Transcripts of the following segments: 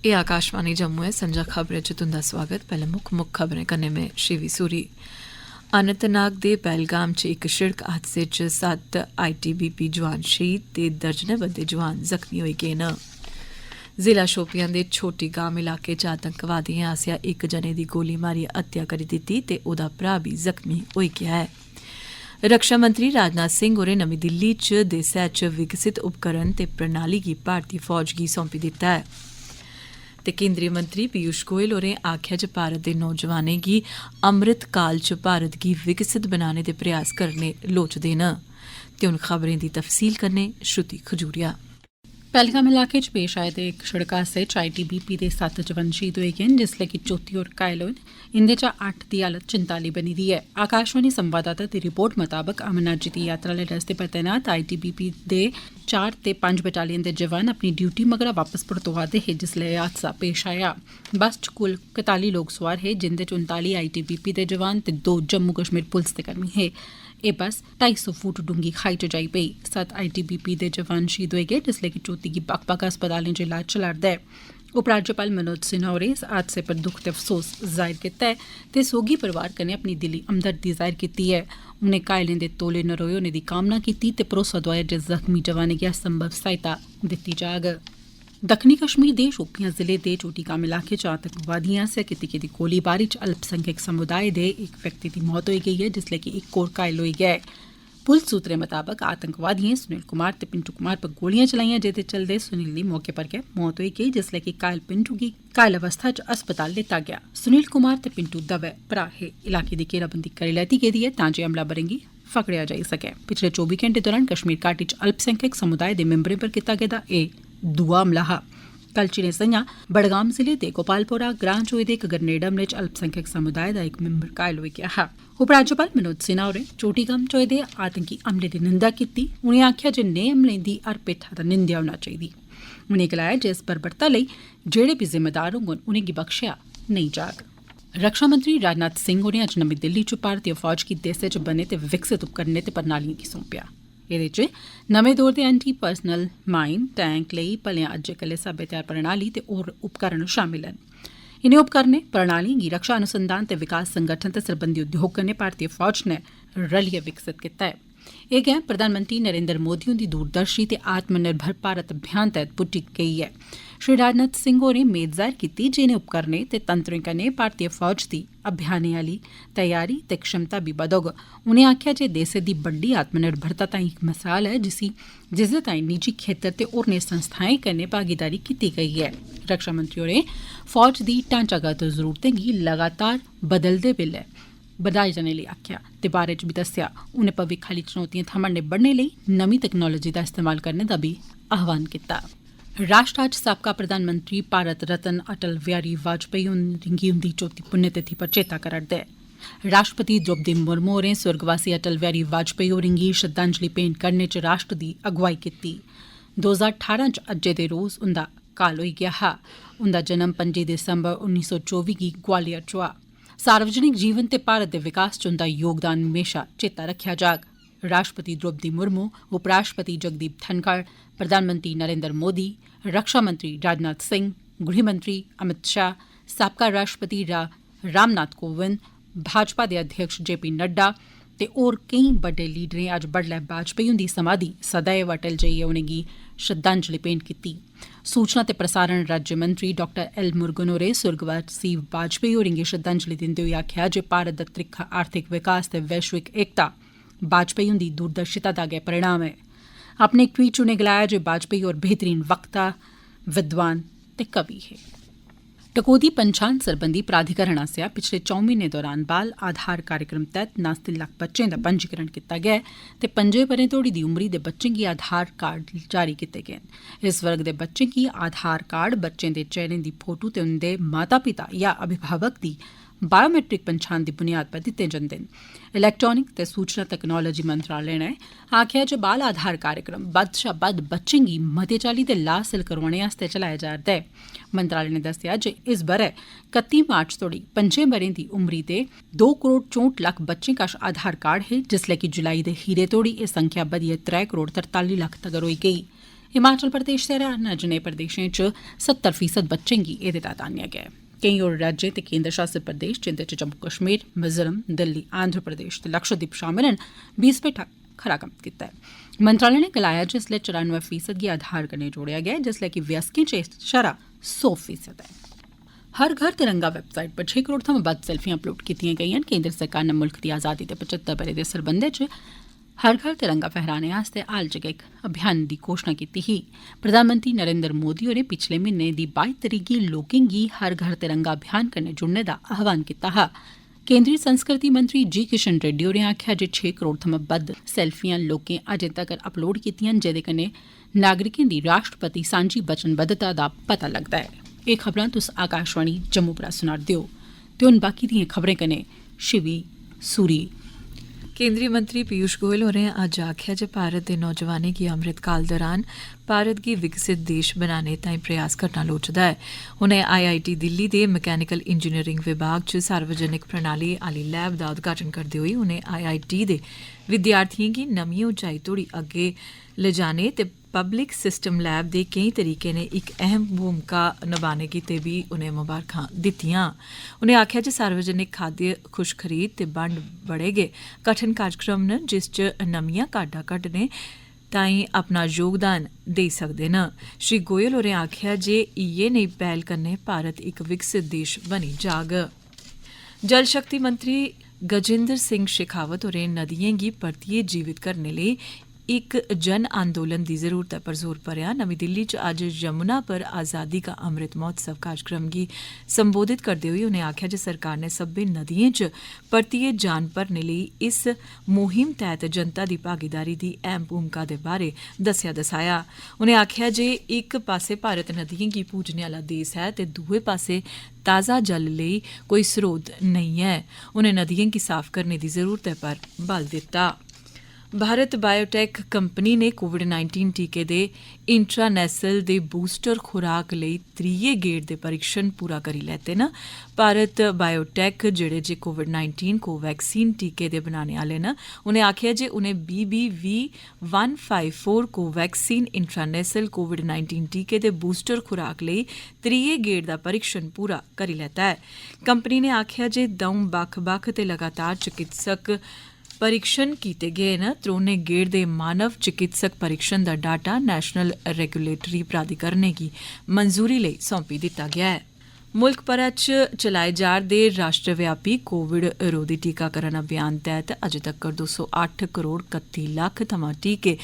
एह् आकाशवाणी जम्मू ऐ। संजा खबरें च तुंदा स्वागत। पैह्ले मुक्ख खबरें कन्नै में शिवी सूरी। अनंतनाग दे पहलगाम च इक शिड़क हादसे च 7 ITBP जवान शहीद ते दर्जनें बद्दे जवान जख्मी होई गे न। जिला शोपियां दे छोटी गाम इलाके च आतंकवादिएं आसेआ इक जने दी गोली मारियै हत्या करी दित्ती ते ओह्दा भ्रा बी जख्मी होई गेआ ऐ। रक्षा मंत्री राजनाथ सिंह होरें नमीं दिल्ली च देसै च विकसित उपकरण ते प्रणाली गी भारतीय फौज गी सौंपी दित्ता ऐ। ते केंद्रीय मंत्री पीयूष गोयल होरें आखेआ जे भारत दे नौजवानें गी अमृत काल च भारत गी विकसित बनाने दे प्रयास करने लोड़चदे न। ते हुन खबरें दी तफसील कन्नै श्रुति खजूरिया। पहलगाम इलाके च पेश आए दे इक सड़क हादसे च ITBP दे 7 जवान शहीद होई गे न, जिसलै कि 34 होर घायल होए न। इंदे चा 8 दी हालत चिंता बनी दी ऐ। आकाशवाणी संवाददाता दी रिपोर्ट मताबक अमरनाथ जी दी यात्रा आह्ले रस्ते पर तैनात ITBP दे 4 ते 5 बटालियन दे जवान अपनी ड्यूटी मगरा वापस परतोआ दे हे जिसलै एह् हादसा पेश आया। बस च कुल 41 लोक सोआर हे, जिंदे च 39 ITBP दे जवान ते 2 जम्मू कश्मीर पुलस दे कर्मी हे। एह् बस 250 फुट डूंगी खाई च जाई पेई। 7 ITBP दे जवान शहीद होई गे, जिसलै कि 34 गी बक्ख बक्ख अस्पतालें च इलाज चला'रदा ऐ। उपराज्यपाल मनोज सिन्हा होरें इस हादसे पर दुख ते अफसोस जाहिर कीता ऐ ते सोगी परिवार कन्नै अपनी दिली हमदर्दी जाहिर कीती ऐ। उनें घायलें दे तौले नरोए होने दी कामना कीती ते भरोसा दोआया जे जख्मी जवानें गी हर संभव सहायता दित्ती जाग। दक्खनी कश्मीर दे शोपियां जिले दे चोटीगाम इलाके च आतंकवादिएं आसेआ कीती गेदी गोलीबारी च अल्पसंख्यक समुदाय दे इक व्यक्ति दी मौत होई गेई ऐ, जिसलै कि इक होर घायल होई गेआ ऐ। पुलस सूत्रें मताबक आतंकवादिएं सुनील कुमार ते पिंटू कुमार पर गोलियां चलाइयां, जेह्दे चलदे सुनील दी मौके पर गै मौत होई गेई, जिसलै कि घायल पिंटू गी घायल अवस्था च अस्पताल लेता गेआ। सुनील कुमार ते पिंटू दवै भ्रा हे। इलाके दी घेराबंदी करी लैती गेदी ऐ तां जे हमलावरें गी फगड़ेआ जाई सकै। पिछले 24 घैंटे दौरान कश्मीर घाटी च अल्पसंख्यक समुदाय दे मिंबरें पर कीता गेदा एह् दूआ हमला हा। कल चिरें संझां बडगाम जिले दे गोपालपोरा ग्रां च होए दे इक ग्रनेड हमले च अल्पसंख्यक समुदाय दा इक मिंबर घायल होई गेआ हा। उपराज्यपाल मनोज सिन्हा होरें चोटीगाम च होए दे आतंकी हमले दी निंदा कीती। उनें आखेआ जे नेह् हमलें दी हर पेठा दा निंदेआ होना चाहिदी। उनें गलाया जे इस बर्बरता लेई जेहड़े बी जिम्मेदार होङन उनेंगी बख्शेआ नेईं जाग। रक्षा मंत्री राजनाथ सिंह होरें अज्ज नमीं दिल्ली च भारतीय फौज गी देसै च बने ते विकसित उपकरणें ते प्रणालिएं गी सौंपेआ। एह्दे च नमें दौर दे एंटी पर्सनल माइन टैंक लेई भलेआं अज्जै कल्लै स्हाबै त्यार प्रणाली ते होर उपकरण शामिल न। इनें उपकरणें प्रणालिएं गी रक्षा अनुसंधान ते विकास संगठन ते सरबंधी उद्योग कन्नै भारतीय फौज नै रलियै विकसित कीता ऐ। एह् गैं प्रधानमंत्री नरेंद्र मोदी हुंदी दूरदर्शी ते आत्मनिर्भर भारत अभियान तैह्त पुट्टी गेई ऐ। श्री राजनाथ सिंह होरें मेद जाहिर कीती जे इनें उपकरणें ते तंत्रें कन्नै भारतीय फौज दी अभियानें आह्ली तैयारी ते क्षमता बी बधोग। उनें आखेआ जे देसै दी बड्डी आत्मनिर्भरता ताईं इक मिसाल ऐ जिसदे ताईं निजी खेत्तर ते होरनें संस्थाएं कन्नै भागीदारी कीती गेई ऐ। रक्षा मंत्री होरें फौज दी ढांचागत जरूरतें गी लगातार बदलदे बेल्लै बधाए जाने लेई आखेआ ते बारे च बी दस्सेआ। उनें भविक्ख आह्ली चुनौतिएं थमां निब्बड़ने लेई नमीं तकनालोजी दा इस्तेमाल करने दा बी आह्वान कीता। राष्ट्र अज्ज साबका प्रधानमंत्री भारत रत्न अटल बिहारी वाजपेयी होरेंगी उंदी चौथी पुण्यतिथि पर चेता करा'रदा ऐ। राष्ट्रपति द्रौपदी मुर्मू होरें सुर्गवासी अटल बिहारी वाजपेयी होरेंगी श्रद्धांजलि भेंट करने च राष्ट्र दी अगुवाई कीती। 2018 च अज्जै दे रोज उंदा काल होई गेआ हा। उंदा जन्म 5 दिसंबर 1924 गी ग्वालियर च होआ। सार्वजनिक जीवन ते भारत दे विकास च उंदा योगदान म्हेशा चेता रक्खेआ जाग। राष्ट्रपति द्रौपदी मुर्मू, उपराष्ट्रपति जगदीप धनखड़, प्रधानमंत्री नरेंद्र मोदी, रक्षा मंत्री राजनाथ सिंह, गृहमंत्री अमित शाह, साबका राष्ट्रपति रामनाथ कोविंद, भाजपा दे अध्यक्ष JP नड्डा ते होर केईं बड्डे लीडरें अज्ज बड्डलै वाजपेयी हुंदी समाधि सदैव अटल जाइयै उनेंगी श्रद्धांजलि भेंट कीती। सूचना ते प्रसारण राज्यमंत्री डॉ L मुरुगन होरें सुर्गवासी वाजपेयी होरेंगी श्रद्धांजलि दिंदे होई आखेआ जे भारत दा त्रिक्खा आर्थिक विकास ते वैश्विक एकता वाजपेयी हुंदी दूरदर्शिता दा गै परिणाम ऐ। अपने इक ट्वीट च उनें गलाया जे वाजपेयी होर बेहतरीन वक्ता, विद्वान ते कवि हे। टकोह्दी पंछान सरबंधी प्राधिकरण आसेआ पिछले 4 म्हीनें दौरान बाल आधार कार्यक्रम तैह्त 89 लक्ख बच्चें दा पंजीकरण कीता गेआ ऐ ते 5 ब'रें तोड़ी दी उमरी दे बच्चें गी आधार कार्ड जारी कीते गे न। इस वर्ग दे बच्चें गी आधार कार्ड बच्चें दे चेहरे दी फोटो ते उंदे माता पिता या अभिभावक दी बायोमेट्रिक पंछान दी बुनियाद पर दित्ते जंदे न। इलैक्ट्रानिक ते सूचना तकनालोजी मंत्रालय नै आखेआ जे बाल आधार कार्यक्रम बद्ध शा बद्ध बच्चें गी मते चाल्ली दे लाह् हासल करोआने आस्तै चलाया जा'रदा ऐ। मंत्रालय नै दस्सेआ जे इस ब'रे 31 मार्च तोड़ी 5 ब'रें दी उमरी दे 2 करोड़ 64 लक्ख बच्चें कश आधार कार्ड हे, जिसलै कि जुलाई दे खीरै तोड़ी एह् संख्या बधियै 3 करोड़ 43 लक्ख तगर होई गेई। हिमाचल प्रदेश ते हरियाणा जनेह् प्रदेशें च 70% बच्चें गी एह्दे तैह्त आन्नेआ गेआ ऐ। केईं होर राज्य ते केंद्र शासित प्रदेश जिंदे च जम्मू कश्मीर, मिजोरम, दिल्ली, आंध्र प्रदेश ते लक्षद्वीप शामल न बी इस भेठा खरा कम्म कीता ऐ। मंत्रालय ने गलाया जे इसलै 94% गी आधार कन्नै जोड़ेआ गेआ ऐ, जिसलै कि वयस्कें च एह् शरा 100% ऐ। हर घर तिरंगा वैबसाइट पर 6 करोड़ थमां बद्ध सेल्फियां अपलोड कीतियां गेईआं। केंद्र सरकार ने मुल्ख दी आजादी दे 75 ब'रे दे सरबंधै च हर घर तिरंगा फहराने आस्तै हाल च गै इक अभियान दी घोषणा कीती ही। प्रधानमंत्री नरेंद्र मोदी होरें पिछले म्हीने दी 22 तरीक गी लोकें गी हर घर तिरंगा अभियान कन्नै जुड़ने दा आह्वान कीता हा। केंद्रीय संस्कृति मंत्री जी किशन रेड्डी होरें आखेआ जे 6 करोड़ थमां बद्ध सेल्फियां लोकें अजें तगर अपलोड कीतियां न, जेह्दे कन्नै नागरिकें दी राष्ट्रपति सांझी वचनबद्धता दा पता लगदा ऐ। एह् खबरां तुस आकाशवाणी जम्मू परा सुना'रदे ओ ते हुन बाकी दिएं खबरें कन्नै शिवी सूरी। केंद्रीय मंत्री पीयूष गोयल होरें अज्ज आखेआ जे भारत दे नौजवानें गी अमृतकाल दौरान भारत गी विकसित देश बनाने ताईं प्रयास करना लोड़चदा ऐ। उनें IIT दिल्ली दे मैकेनिकल इंजीनियरिंग विभाग च सार्वजनिक प्रणाली आह्ली लैब दा उद्घाटन करदे होई उनें IIT दे विद्यार्थिएं गी नमीं ऊंचाई तोड़ी अग्गे लेजाने ते पब्लिक सिस्टम लैब दे केईं तरीकें ने इक अहम भूमिका नभाने गितै बी उनें मुबारखां दित्तियां। उनें आखेआ जे सार्वजनिक खाद्य खुश खरीद ते बंड बड़े गै कठन कार्यक्रम न, जिस च नमियां काडां कड्ढने ताईं अपना योगदान देई सकदे न। श्री गोयल होरें आखेआ जे इ'यै नेही पैह्ल कन्नै भारत इक विकसित देश बनी जाग। जल शक्ति मंत्री गजेंद्र सिंह शेखावत होरें नदियें गी परतियै जीवित करने लेई इक जन आंदोलन दी जरूरत पर जोर भरेआ। नमीं दिल्ली च अज्ज यमुना पर आजादी का अमृत महोत्सव कार्यक्रम गी संबोधित करदे होई उनें आखेआ जे सरकार ने सब्बै नदियें च परतियै जान भरने लेई इस मुहिम तैह्त जनता दी भागीदारी दी अहम भूमिका दे बारै दस्सेआ दसाया। उनें आखेआ जे इक पास्से भारत नदियें गी पूजने आह्ला देश ऐ ते दूए पास्से ताज़ा जल लेई कोई स्रोत नेईं ऐ। उनें नदियें गी साफ करने दी जरूरतै पर बल दित्ता। भारत बायोटेक कंपनी ने कोविड-19 टीके दे इंट्रानेसल दे बूस्टर खुराक लेई त्रीये गेड़ दे परीक्षण पूरा करी लैते न। भारत बायोटेक जेह्ड़े जे कोविड-19 कोवैक्सीन टीके दे बनाने आह्ले न, उनें आखेआ जे उनें BBV154 कोवैक्सीन इंट्रानेसल कोविड-19 टीके दे बूस्टर खुराक लेई त्रीये गेड़ दा परीक्षण पूरा करी लैता है। कंपनी ने आखेआ जे द'ऊं बक्ख-बक्ख ते लगातार चिकित्सक परीक्षण कीते गे न। त्रौनें गेड़ दे मानव चिकित्सक परीक्षण दा डाटा नेशनल रेगुलेटरी प्राधिकरणें गी मंजूरी लेई सौंपी दित्ता गेआ ऐ। मुल्ख भरै च चलाए जा'रदे राष्ट्रव्यापी कोविड रोधी टीकाकरण अभियान तैह्त अज्ज तक्कर 208 करोड़ 31 लक्ख थमां टीके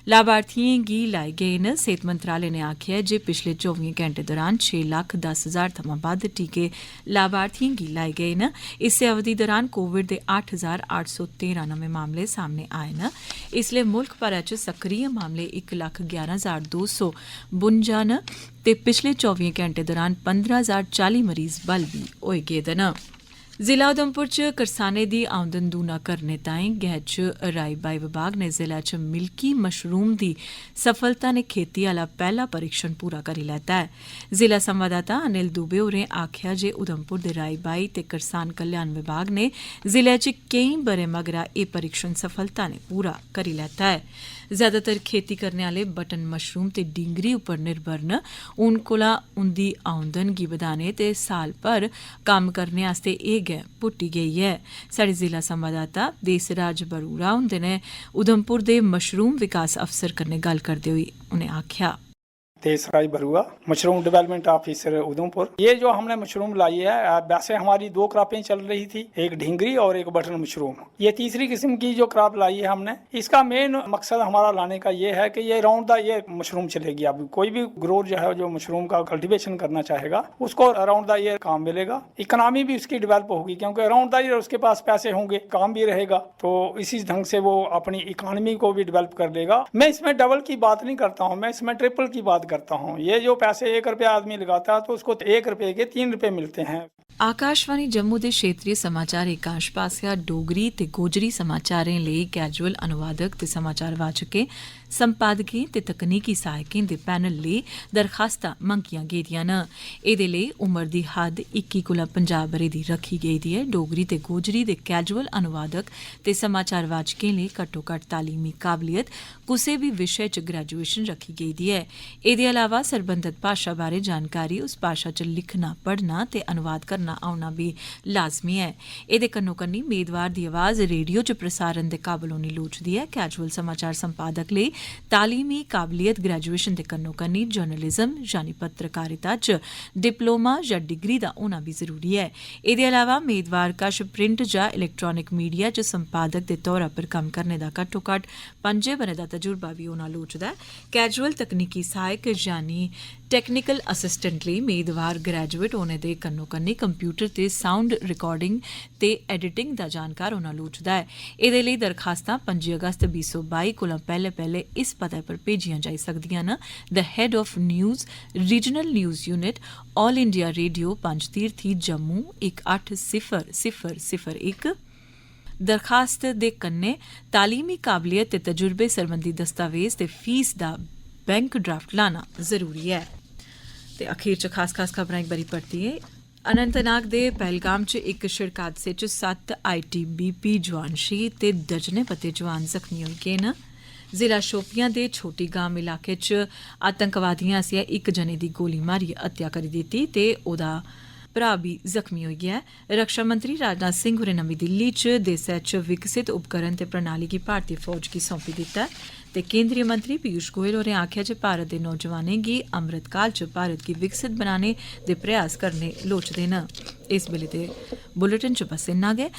लाभार्थिएं गी लाए गे न। सेहत मंत्रालय ने आखेआ जे पिछले 24 घैंटे दौरान 6,10,000 थमां बद्ध टीके लाभार्थिएं गी लाए गे न। इस्सै अवधि दौरान कोविड दे 8,813 नमें मामले सामने आए न। इसलै मुल्ख भरै च सक्रिय मामले 1,11,252 न ते पिछले 24 घैंटे दौरान 15,040 मरीज बल बी होई गेदे न। जिला उधमपुर च करसानें दी आमदन दूना करने ताईं गैच राई बाई विभाग ने जिला च मिल्की मशरूम दी सफलता ने खेती आह्ला पैह्ला परीक्षण पूरा करी लैता है। जिला संवाददाता अनिल दुबे होरें आखेआ जे उधमपुर दे राई बाई ते करसान कल्याण विभाग ने जिले च केईं ब'रें मगरा एह् परीक्षण सफलता ने पूरा करी लैता है। ज्यादातर खेती करने आह्ले बटन मशरूम ते डींगरी उप्पर निर्भर न। हून कोला उंदी आमदन गी बधाने ते साल भर कम्म करने आस्तै एह् गैं पुट्टी गेई है। साढ़े जिला संवाददाता देसराज बरूरा हुंदे ने उधमपुर दे मशरूम विकास अफसर कन्नै गल्ल करदे होई उनें आखेआ, Desraj Barua, mushroom development officer Udhampur. ये जो हमने मशरूम लाई है, वैसे हमारी 2 क्रॉपें चल रही थी, एक ढींगरी और एक बटन मशरूम। ये तीसरी किस्म की जो क्रॉप लाई है हमने, इसका मेन मकसद हमारा लाने का ये है कि ये राउंड द ईयर मशरूम चलेगी। अब कोई भी ग्रोअर जो है जो मशरूम का कल्टीवेशन करना चाहेगा उसको राउंड द ईयर काम मिलेगा। इकोनॉमी भी उसकी डेवलप होगी क्योंकि राउंड द ईयर उसके पास पैसे होंगे, काम भी रहेगा, तो इसी ढंग से वो अपनी इकोनॉमी को भी डेवलप कर लेगा। मैं इसमें डबल की बात नहीं करता हूँ, मैं इसमें ट्रिपल की बात करता हूँ। ये जो पैसे 1 रुपया आदमी लगाता है तो उसको 1 रुपये के 3 रुपये मिलते हैं। आकाशवाणी जम्मू दे क्षेत्रीय समाचार एकांश पासेआ डोगरी ते गोजरी समाचारें लेई कैजुअल अनुवादक ते समाचार वाचकें संपादकें ते तकनीकी सहायकें दे पैनल लेई दरखास्तां मंगियां गेदियां न। एह्दे लेई उमर दी हद 21 कोला 50 ब'रे दी रखी गेदी ऐ। डोगरी ते गोजरी दे कैजुअल अनुवादक ते समाचार वाचकें लेई घट्टोघट्ट तालीमी काबलियत कुसै भी विशे च ग्रेजुएशन रखी गेदी ऐ। एह्दे अलावा सरबंधत भाशा बारै जानकारी, उस भाशा च लिखना, पढ़ना ते अनुवाद करना औना भी लाजमी ऐ। एह्दे कन्नो कन्नी मेदवार दी आवाज़ रेडियो च प्रसारण दे काबल होनी लोड़चदी ऐ। कैजुअल समाचार संपादक लेई तालीमी काबलियत ग्रेजुएशन दे कन्नो कन्नी जर्नलिज्म यानी पत्रकारिता च डिप्लोमा या डिग्री दा होना भी जरूरी ऐ। एह्दे अलावा मेदवार कश प्रिंट जां इलैक्ट्रॉनिक मीडिया च संपादक दे तौरा पर कम्म करने दा घट्टोघट्ट 5 ब'रे दा तजुर्बा भी होना लोड़चदा ऐ। कैजुअल तकनीकी सहायक यानी टेक्निकल असिस्टेंट लेई मेदवार ग्रेजुएट होने दे कन्नो कन्नी कंप्यूटर ते साउंड रिकार्डिंग ते एडिटिंग दा जानकार होना लोड़चदा ऐ। एह्दे लेई दरखास्तां 5 अगस्त 2022 कोला पैह्ले इस पते पर भेजियां जाई सकदियां न। The head of news regional news unit all India radio Panjtirthi Jammu 180001। दरखास्त दे कन्नै तालीमी काबलियत ते तजुर्बे सरबंधी दस्तावेज ते फीस दा बैंक ड्राफ्ट लाना जरूरी है। ते अखीर च खास खबरां एक बारी परतियै। अनंतनाग दे पहलगाम च इक शिड़क हादसे च 7 ITBP जवान शहीद ते दर्जनें पते जवान जख्मी होई गे न। जिला शोपियां दे छोटी गांव इलाके च आतंकवादिएं आसेआ इक जने दी गोली मारियै हत्या करी दित्ती ते ओह्दा भ्रा भी जख्मी होई गेआ ऐ। रक्षा मंत्री राजनाथ सिंह होरें नमीं दिल्ली च देसै च विकसित उपकरण ते प्रणाली गी भारतीय फौज गी सौंपी दित्ता ऐ। ते केंद्रीय मंत्री पीयूष गोयल होरें आखेआ जे भारत दे नौजवानें गी अमृतकाल च भारत गी विकसित बनाने दे प्रयास करने लोड़चदे न। इस बेल्ले दे बुलेटिन च बस इन्ना गै।